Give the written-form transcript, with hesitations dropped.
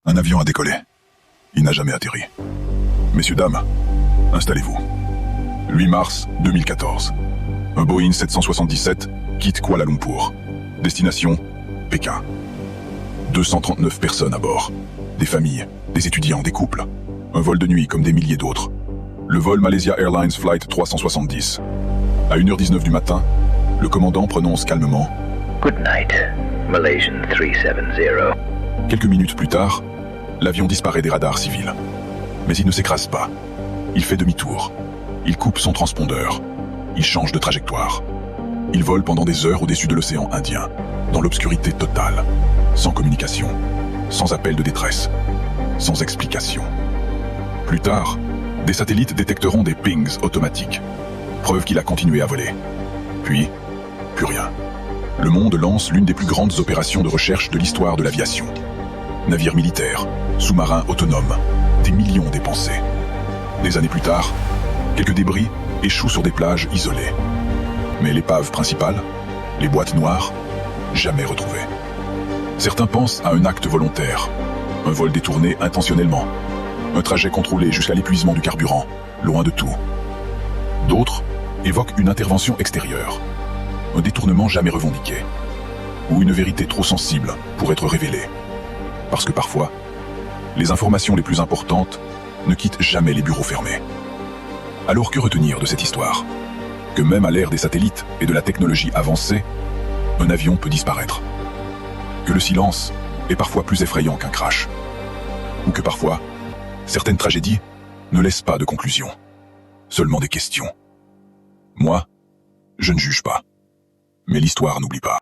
Un avion a décollé. Il n'a jamais atterri. Messieurs, dames, installez-vous. 8 mars 2014. Un Boeing 777 quitte Kuala Lumpur. Destination, Pékin. 239 personnes à bord. Des familles, des étudiants, des couples. Un vol de nuit comme des milliers d'autres. Le vol Malaysia Airlines Flight 370. À 1h19 du matin, le commandant prononce calmement « Good night, Malaysian 370 ». Quelques minutes plus tard, l'avion disparaît des radars civils. Mais il ne s'écrase pas. Il fait demi-tour. Il coupe son transpondeur. Il change de trajectoire. Il vole pendant des heures au-dessus de l'océan Indien, dans l'obscurité totale, sans communication, sans appel de détresse, sans explication. Plus tard, des satellites détecteront des pings automatiques, preuve qu'il a continué à voler. Puis, plus rien. Le monde lance l'une des plus grandes opérations de recherche de l'histoire de l'aviation. Navires militaires, sous-marins autonomes, des millions dépensés. Des années plus tard, quelques débris échouent sur des plages isolées. Mais l'épave principale, les boîtes noires, jamais retrouvées. Certains pensent à un acte volontaire, un vol détourné intentionnellement, un trajet contrôlé jusqu'à l'épuisement du carburant, loin de tout. D'autres évoquent une intervention extérieure, un détournement jamais revendiqué, ou une vérité trop sensible pour être révélée. Parce que parfois, les informations les plus importantes ne quittent jamais les bureaux fermés. Alors que retenir de cette histoire? Que même à l'ère des satellites et de la technologie avancée, un avion peut disparaître. Que le silence est parfois plus effrayant qu'un crash. Ou que parfois, certaines tragédies ne laissent pas de conclusion, seulement des questions. Moi, je ne juge pas. Mais l'histoire n'oublie pas.